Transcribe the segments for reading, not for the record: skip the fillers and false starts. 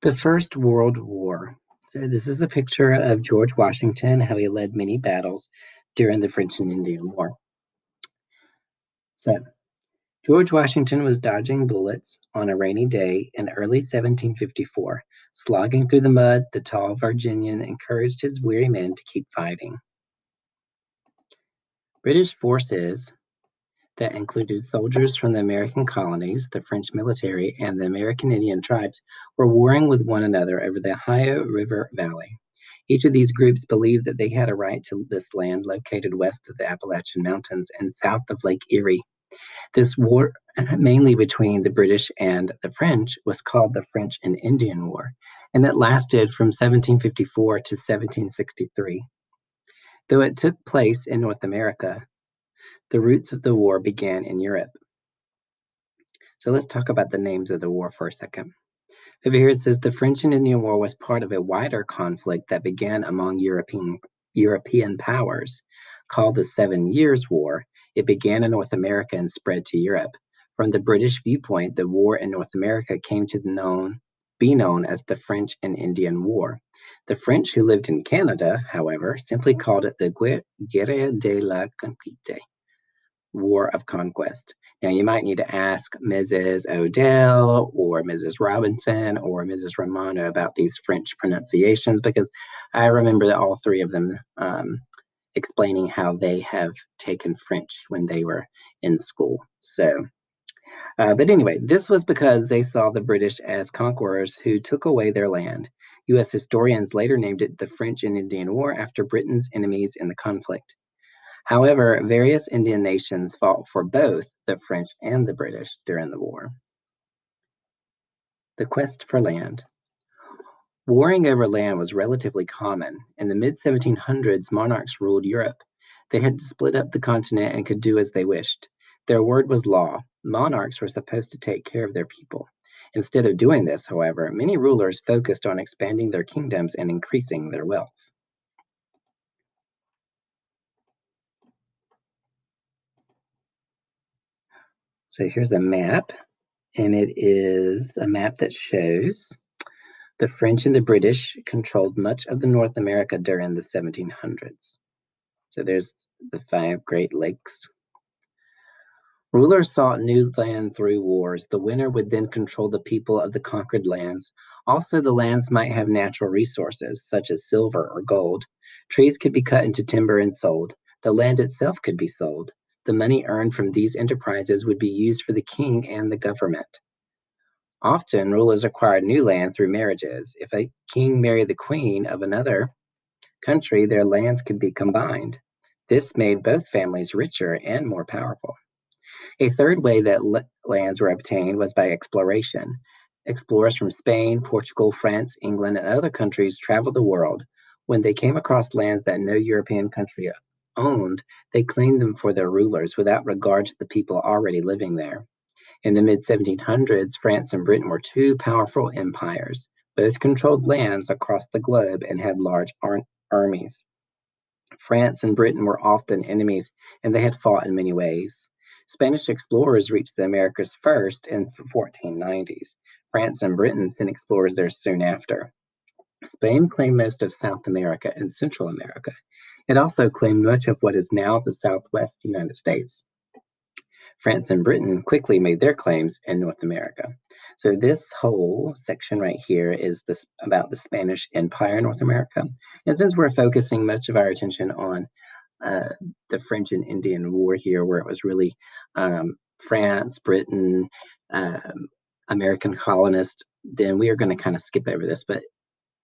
The First World War. So this is a picture of George Washington, how he led many battles during the French and Indian War. So George Washington was dodging bullets on a rainy day in early 1754. Slogging through the mud, the tall Virginian encouraged his weary men to keep fighting. British forces that included soldiers from the American colonies, the French military, and the American Indian tribes were warring with one another over the Ohio River Valley. Each of these groups believed that they had a right to this land located west of the Appalachian Mountains and south of Lake Erie. This war, mainly between the British and the French, was called the French and Indian War, and it lasted from 1754 to 1763. Though it took place in North America, the roots of the war began in Europe. So let's talk about the names of the war for a second. Over here it says the French and Indian War was part of a wider conflict that began among European powers. Called the 7 Years' War, it began in North America and spread to Europe. From the British viewpoint, the war in North America came to be known as the French and Indian War. The French who lived in Canada, however, simply called it the Guerre de la Conquête, War of Conquest. Now, you might need to ask Mrs. Odell or Mrs. Robinson or Mrs. Romano about these French pronunciations because I remember that all three of them explaining how they have taken French when they were in school. But anyway, this was because they saw the British as conquerors who took away their land. U.S. historians later named it the French and Indian War after Britain's enemies in the conflict. However, various Indian nations fought for both the French and the British during the war. The quest for land. Warring over land was relatively common. In the mid-1700s, monarchs ruled Europe. They had to split up the continent and could do as they wished. Their word was law. Monarchs were supposed to take care of their people. Instead of doing this, however, many rulers focused on expanding their kingdoms and increasing their wealth. So here's a map, and it is a map that shows the French and the British controlled much of the North America during the 1700s. So there's the 5 Great Lakes. Rulers sought new land through wars. The winner would then control the people of the conquered lands. Also, the lands might have natural resources, such as silver or gold. Trees could be cut into timber and sold. The land itself could be sold. The money earned from these enterprises would be used for the king and the government. Often, rulers acquired new land through marriages. If a king married the queen of another country, their lands could be combined. This made both families richer and more powerful. A third way that lands were obtained was by exploration. Explorers from Spain, Portugal, France, England, and other countries traveled the world. When they came across lands that no European country owned, they claimed them for their rulers without regard to the people already living there. In the mid-1700s, France and Britain were 2 powerful empires. Both controlled lands across the globe and had large armies. France and Britain were often enemies, and they had fought in many ways. Spanish explorers reached the Americas first in the 1490s. France and Britain sent explorers there soon after. Spain claimed most of South America and Central America. It also claimed much of what is now the Southwest United States. France and Britain quickly made their claims in North America. So this whole section right here is about the Spanish Empire in North America. And since we're focusing much of our attention on the French and Indian War here, where it was really France, Britain, American colonists, then we are going to kind of skip over this. But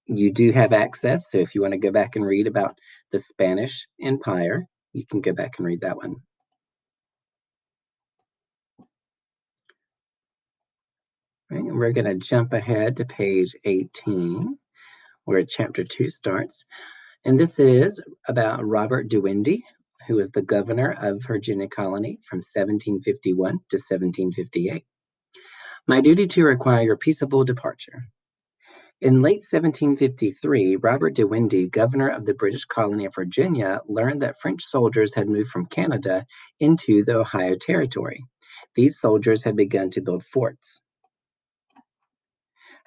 you do have access. So if you want to go back and read about the Spanish Empire, you can go back and read that one. Right, and we're going to jump ahead to page 18, where chapter 2 starts. And this is about Robert de Windy, who was the governor of Virginia colony from 1751 to 1758. My duty to require your peaceable departure. In late 1753, Robert de Windy, governor of the British colony of Virginia, learned that French soldiers had moved from Canada into the Ohio Territory. These soldiers had begun to build forts.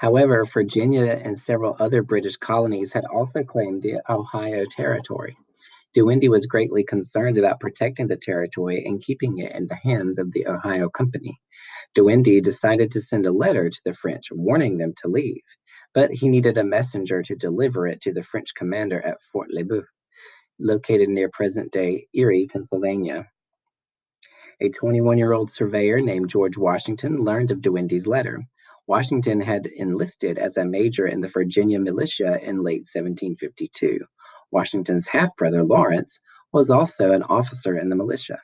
However, Virginia and several other British colonies had also claimed the Ohio Territory. De Windy was greatly concerned about protecting the territory and keeping it in the hands of the Ohio Company. De Windy decided to send a letter to the French warning them to leave, but he needed a messenger to deliver it to the French commander at Fort Le Boeuf, located near present-day Erie, Pennsylvania. A 21-year-old surveyor named George Washington learned of De Windy's letter. Washington had enlisted as a major in the Virginia militia in late 1752. Washington's half-brother, Lawrence, was also an officer in the militia.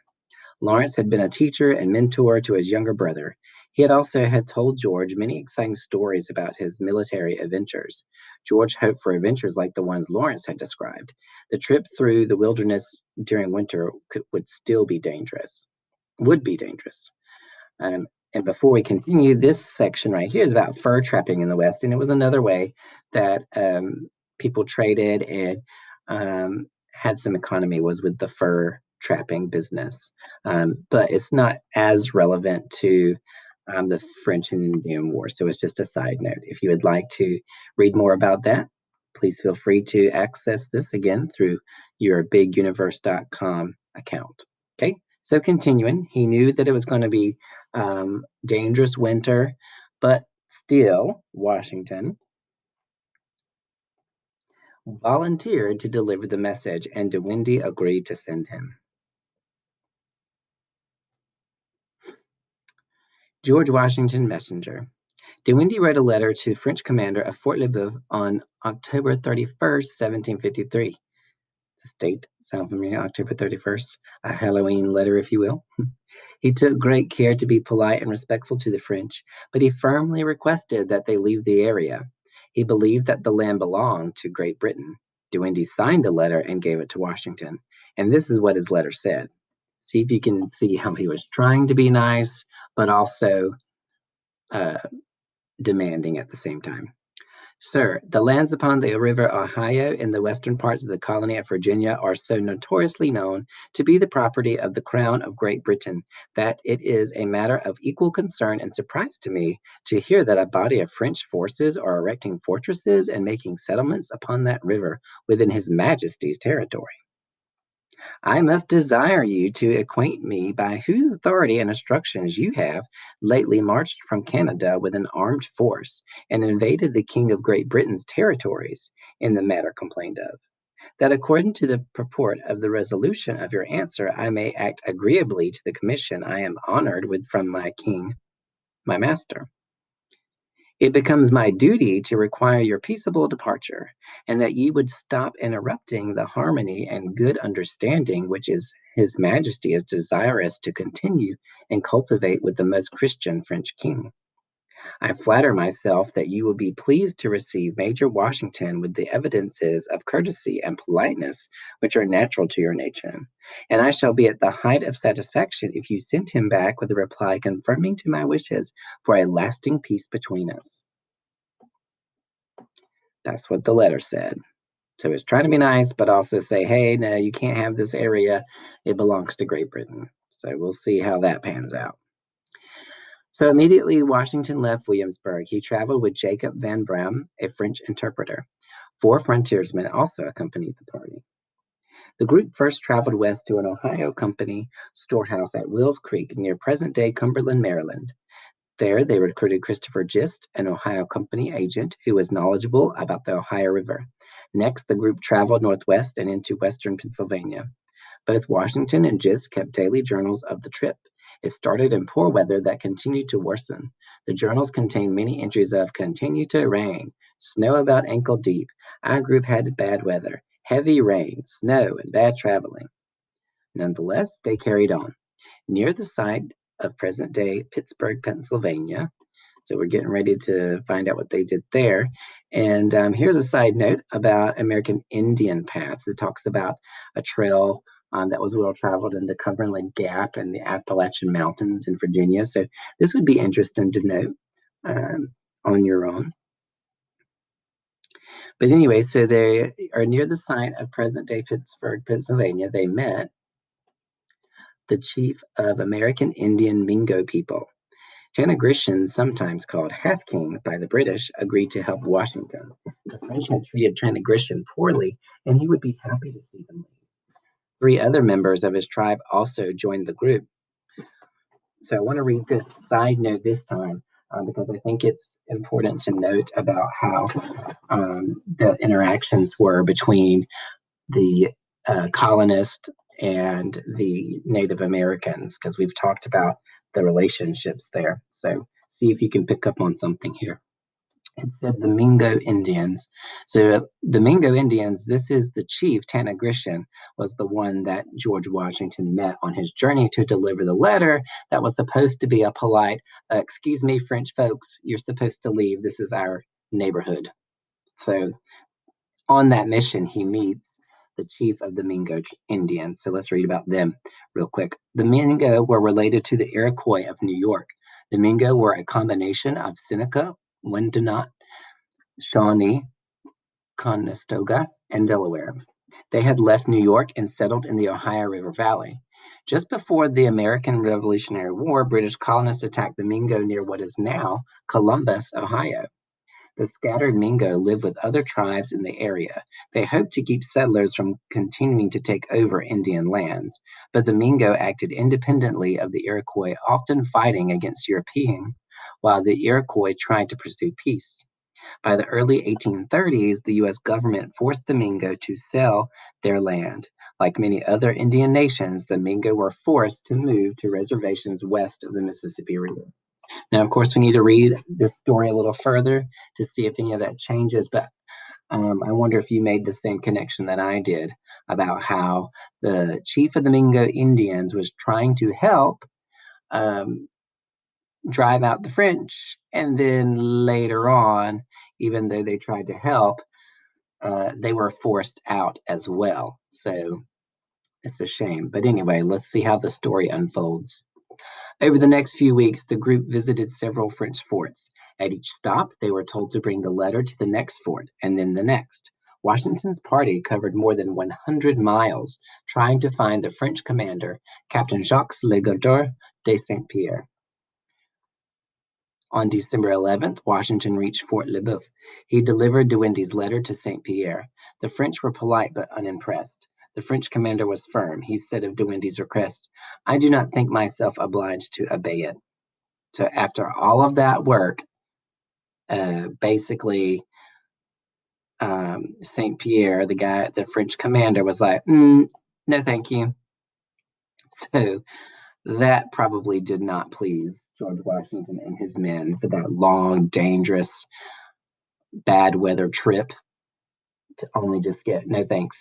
Lawrence had been a teacher and mentor to his younger brother. He had also had told George many exciting stories about his military adventures. George hoped for adventures like the ones Lawrence had described. The trip through the wilderness during winter would be dangerous. Um, and before we continue, this section right here is about fur trapping in the West, and it was another way that people traded and had some economy was with the fur trapping business. But it's not as relevant to the French and Indian War, so it's just a side note. If you would like to read more about that, please feel free to access this again through your BigUniverse.com account. Okay, so continuing, he knew that it was going to be dangerous winter, but still, Washington volunteered to deliver the message, and De Windy agreed to send him. George Washington Messenger. De Windy wrote a letter to French commander of Fort Le Boeuf on October 31st, 1753. The date sound familiar? October 31st, a Halloween letter, if you will. He took great care to be polite and respectful to the French, but he firmly requested that they leave the area. He believed that the land belonged to Great Britain. De Windy signed the letter and gave it to Washington. And this is what his letter said. See if you can see how he was trying to be nice, but also uh, demanding at the same time. Sir, the lands upon the river Ohio in the western parts of the colony of Virginia are so notoriously known to be the property of the Crown of Great Britain that it is a matter of equal concern and surprise to me to hear that a body of French forces are erecting fortresses and making settlements upon that river within His Majesty's territory. I must desire you to acquaint me by whose authority and instructions you have lately marched from Canada with an armed force and invaded the King of Great Britain's territories in the matter complained of, that according to the purport of the resolution of your answer, I may act agreeably to the commission I am honored with from my king, my master. It becomes my duty to require your peaceable departure, and that ye would stop interrupting the harmony and good understanding which His Majesty is desirous to continue and cultivate with the most Christian French king. I flatter myself that you will be pleased to receive Major Washington with the evidences of courtesy and politeness which are natural to your nature, and I shall be at the height of satisfaction if you send him back with a reply confirming to my wishes for a lasting peace between us. That's what the letter said. So it's trying to be nice, but also say, hey, no, you can't have this area. It belongs to Great Britain. So we'll see how that pans out. So immediately Washington left Williamsburg. He traveled with Jacob Van Bram, a French interpreter. 4 frontiersmen also accompanied the party. The group first traveled west to an Ohio Company storehouse at Wills Creek near present-day Cumberland, Maryland. There, they recruited Christopher Gist, an Ohio Company agent who was knowledgeable about the Ohio River. Next, the group traveled northwest and into western Pennsylvania. Both Washington and Gist kept daily journals of the trip. It started in poor weather that continued to worsen. The journals contained many entries of continue to rain, snow about ankle deep, our group had bad weather, heavy rain, snow, and bad traveling. Nonetheless, they carried on. Near the site of present-day Pittsburgh, Pennsylvania. So we're getting ready to find out what they did there. And here's a side note about American Indian paths. It talks about a trail that was well traveled in the Cumberland Gap and the Appalachian Mountains in Virginia. So this would be interesting to note on your own. But anyway, so they are near the site of present-day Pittsburgh, Pennsylvania. They met the chief of American Indian Mingo people. Tanagrishan, sometimes called Half King by the British, agreed to help Washington. The French had treated Tanagrishan poorly, and he would be happy to see them leave. Three other members of his tribe also joined the group. So I want to read this side note this time because I think it's important to note about how the interactions were between the colonists and the Native Americans, because we've talked about the relationships there. So see if you can pick up on something here. It said the Mingo Indians. So the Mingo Indians, this is the chief, Tanagrishan, was the one that George Washington met on his journey to deliver the letter that was supposed to be a polite, excuse me, French folks, you're supposed to leave. This is our neighborhood. So on that mission, he meets the chief of the Mingo Indians. So let's read about them real quick. The Mingo were related to the Iroquois of New York. The Mingo were a combination of Seneca, Wendat, Shawnee, Conestoga, and Delaware. They had left New York and settled in the Ohio River Valley. Just before the American Revolutionary War, British colonists attacked the Mingo near what is now Columbus, Ohio. The scattered Mingo lived with other tribes in the area. They hoped to keep settlers from continuing to take over Indian lands, but the Mingo acted independently of the Iroquois, often fighting against Europeans, while the Iroquois tried to pursue peace. By the early 1830s, the U.S. government forced the Mingo to sell their land. Like many other Indian nations, the Mingo were forced to move to reservations west of the Mississippi River. Now, of course, we need to read this story a little further to see if any of that changes, but I wonder if you made the same connection that I did about how the chief of the Mingo Indians was trying to help um, drive out the French, and then later on, even though they tried to help, they were forced out as well. So it's a shame. But anyway, let's see how the story unfolds. Over the next few weeks, the group visited several French forts. At each stop, they were told to bring the letter to the next fort and then the next. Washington's party covered more than 100 miles trying to find the French commander, Captain Jacques Legardeur de Saint Pierre. On December 11th, Washington reached Fort Le Boeuf. He delivered De Windy's letter to St. Pierre. The French were polite but unimpressed. The French commander was firm. He said of De Windy's request, I do not think myself obliged to obey it. So after all of that work, basically, St. Pierre, the French commander, was like, no, thank you. So that probably did not please George Washington and his men for that long, dangerous, bad weather trip to only just get no thanks.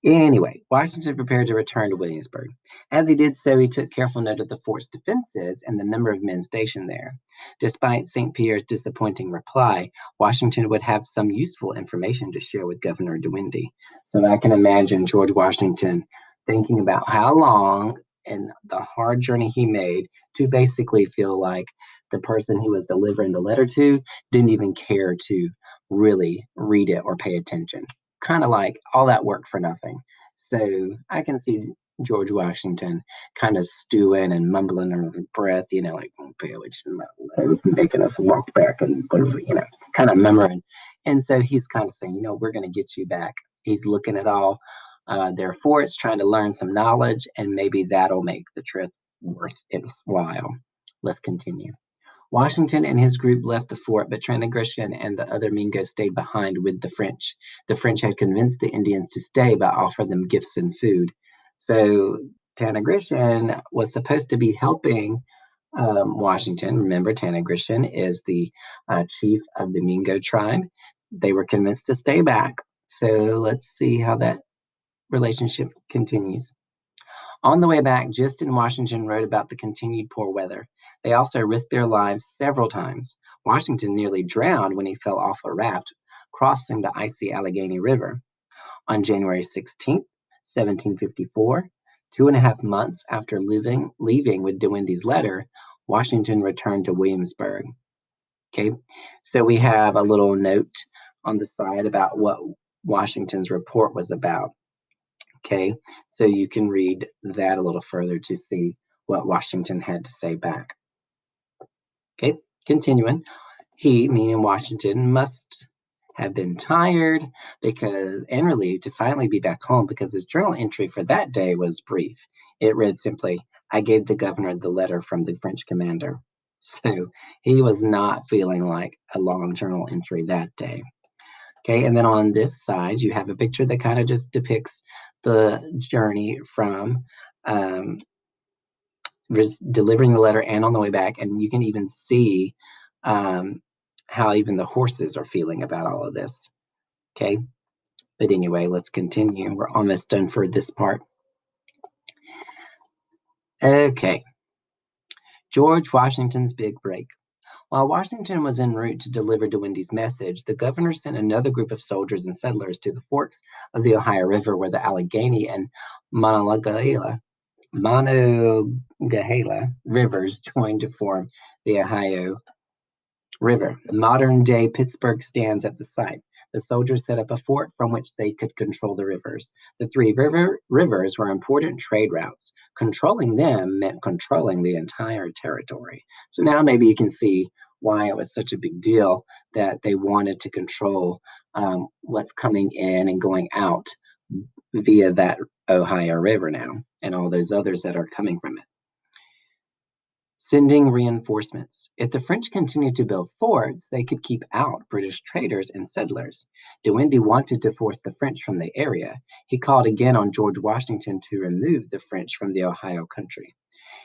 Anyway, Washington prepared to return to Williamsburg. As he did so, he took careful note of the fort's defenses and the number of men stationed there. Despite St. Pierre's disappointing reply, Washington would have some useful information to share with Governor De Windy. So I can imagine George Washington thinking about how long and the hard journey he made to basically feel like the person he was delivering the letter to didn't even care to really read it or pay attention, kind of like all that work for nothing. So I can see George Washington kind of stewing and mumbling under his breath, like making us walk back and kind of murmuring. And so he's kind of saying, we're going to get you back. He's looking at all their forts, trying to learn some knowledge, and maybe that'll make the trip worth its while. Let's continue. Washington and his group left the fort, but Tranagrishan and the other Mingos stayed behind with the French. The French had convinced the Indians to stay by offering them gifts and food. So Tanagrishan was supposed to be helping Washington. Remember, Tanagrishan is the chief of the Mingo tribe. They were convinced to stay back. So let's see how that relationship continues. On the way back, Gist and Washington wrote about the continued poor weather. They also risked their lives several times. Washington nearly drowned when he fell off a raft crossing the icy Allegheny River. On January 16th, 1754, 2.5 months after leaving with De Windy's letter, Washington returned to Williamsburg. Okay, so we have a little note on the side about what Washington's report was about. Okay, so you can read that a little further to see what Washington had to say back. Okay, continuing. He, meaning Washington, must have been tired and relieved to finally be back home because his journal entry for that day was brief. It read simply, I gave the governor the letter from the French commander. So he was not feeling like a long journal entry that day. Okay, and then on this side, you have a picture that kind of just depicts the journey from um, delivering the letter and on the way back. And you can even see um, how even the horses are feeling about all of this. Okay. But anyway, let's continue. We're almost done for this part. Okay. George Washington's big break. While Washington was en route to deliver DeWindy's message, the governor sent another group of soldiers and settlers to the forks of the Ohio River where the Allegheny and Monongahela rivers joined to form the Ohio River. Modern-day Pittsburgh stands at the site. The soldiers set up a fort from which they could control the rivers. The three rivers were important trade routes. Controlling them meant controlling the entire territory. So now maybe you can see why it was such a big deal that they wanted to control what's coming in and going out via that Ohio River now and all those others that are coming from it. Sending reinforcements. If the French continued to build forts, they could keep out British traders and settlers. De Windy wanted to force the French from the area. He called again on George Washington to remove the French from the Ohio country.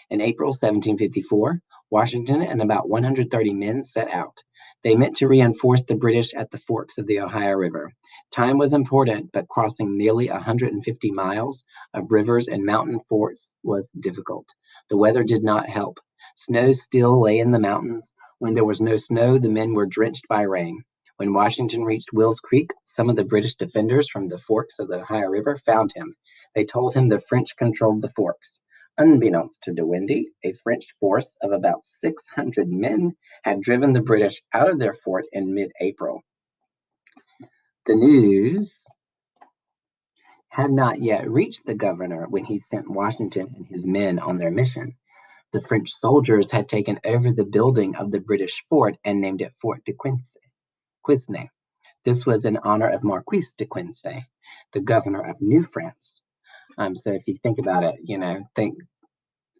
In April 1754, Washington and about 130 men set out. They meant to reinforce the British at the forks of the Ohio River. Time was important, but crossing nearly 150 miles of rivers and mountain forts was difficult. The weather did not help. Snow still lay in the mountains. When there was no snow, the men were drenched by rain. When Washington reached Wills Creek, some of the British defenders from the forks of the Ohio River found him. They told him the French controlled the forks. Unbeknownst to De Windy, a French force of about 600 men had driven the British out of their fort in mid-April. The news had not yet reached the governor when he sent Washington and his men on their mission. The French soldiers had taken over the building of the British fort and named it Fort de Quesnay. This was in honor of Marquis de Quesnay, the governor of New France. So if you think about it, think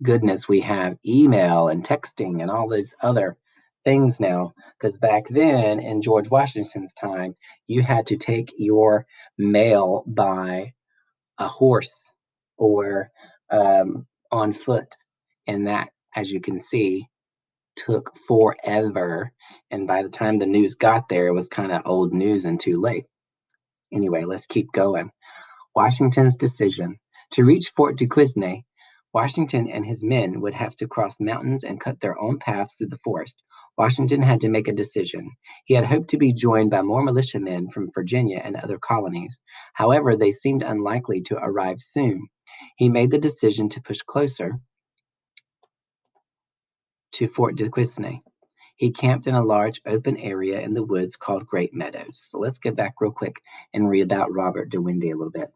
goodness we have email and texting and all these other things now. Because back then, in George Washington's time, you had to take your mail by a horse or on foot. And that, as you can see, took forever. And by the time the news got there, it was kind of old news and too late. Anyway, let's keep going. Washington's decision. To reach Fort Duquesne, Washington and his men would have to cross mountains and cut their own paths through the forest. Washington had to make a decision. He had hoped to be joined by more militiamen from Virginia and other colonies. However, they seemed unlikely to arrive soon. He made the decision to push closer to Fort Duquesne. He camped in a large open area in the woods called Great Meadows. So let's get back real quick and read about Robert de Windy a little bit.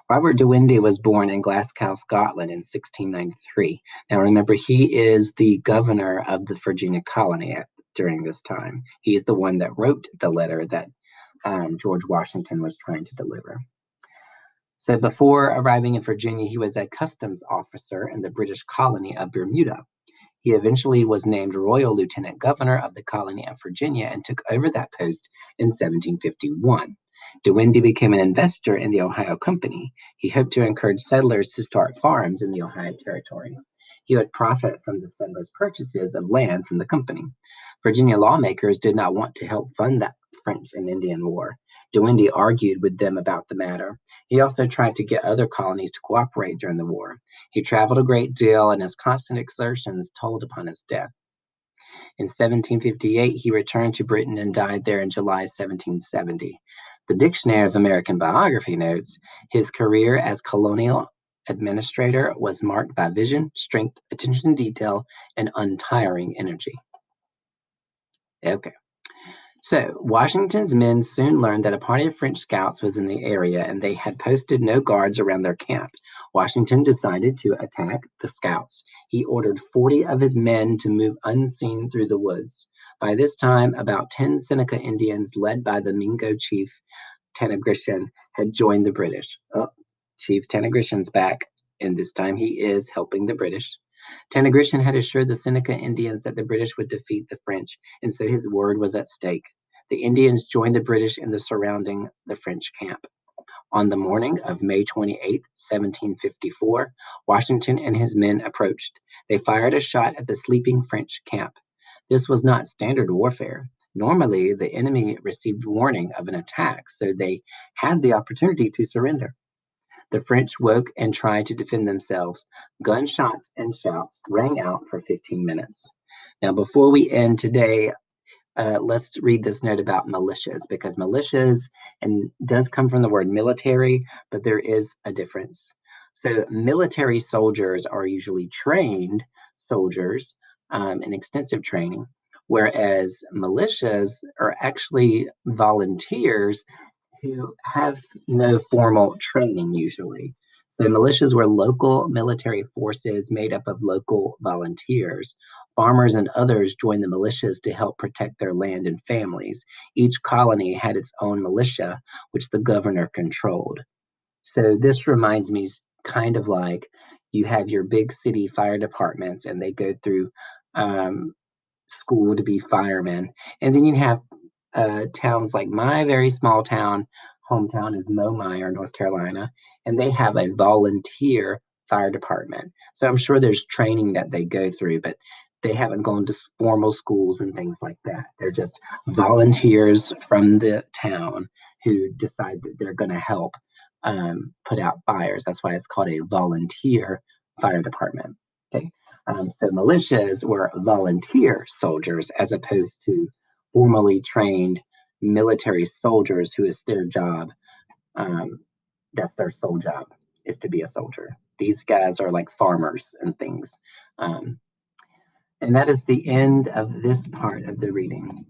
Robert de Windy was born in Glasgow, Scotland in 1693. Now remember, he is the governor of the Virginia colony during this time. He's the one that wrote the letter that George Washington was trying to deliver. So before arriving in Virginia, he was a customs officer in the British colony of Bermuda. He eventually was named Royal Lieutenant Governor of the colony of Virginia and took over that post in 1751. De Windy became an investor in the Ohio Company. He hoped to encourage settlers to start farms in the Ohio Territory. He would profit from the settlers' purchases of land from the company. Virginia lawmakers did not want to help fund that French and Indian War. De Windy argued with them about the matter. He also tried to get other colonies to cooperate during the war. He traveled a great deal, and his constant exertions told upon his death. In 1758, he returned to Britain and died there in July 1770. The Dictionary of American Biography notes his career as colonial administrator was marked by vision, strength, attention to detail, and untiring energy. Okay. So, Washington's men soon learned that a party of French scouts was in the area and they had posted no guards around their camp. Washington decided to attack the scouts. He ordered 40 of his men to move unseen through the woods. By this time, about 10 Seneca Indians, led by the Mingo chief Tanagrishan, had joined the British. Oh, Chief Tanagrishan's back, and this time he is helping the British. Tanagrishan had assured the Seneca Indians that the British would defeat the French, and so his word was at stake. The Indians joined the British in the surrounding the French camp. On the morning of May 28, 1754, Washington and his men approached. They fired a shot at the sleeping French camp. This was not standard warfare. Normally, the enemy received warning of an attack, so they had the opportunity to surrender. The French woke and tried to defend themselves. Gunshots and shouts rang out for 15 minutes. Now, before we end today, let's read this note about militias because militias and does come from the word military, but there is a difference. So, military soldiers are usually trained soldiers in extensive training, whereas militias are actually volunteers who have no formal training usually. So militias were local military forces made up of local volunteers. Farmers and others joined the militias to help protect their land and families. Each colony had its own militia, which the governor controlled. So this reminds me kind of like you have your big city fire departments and they go through um, school to be firemen. And then you have towns like my very small town, hometown is Momire, North Carolina, and they have a volunteer fire department. So I'm sure there's training that they go through, but they haven't gone to formal schools and things like that. They're just volunteers from the town who decide that they're going to help put out fires. That's why it's called a volunteer fire department. Okay. So militias were volunteer soldiers as opposed to formally trained military soldiers who is their job. Um, that's their sole job is to be a soldier. These guys are like farmers and things. Um, and that is the end of this part of the reading.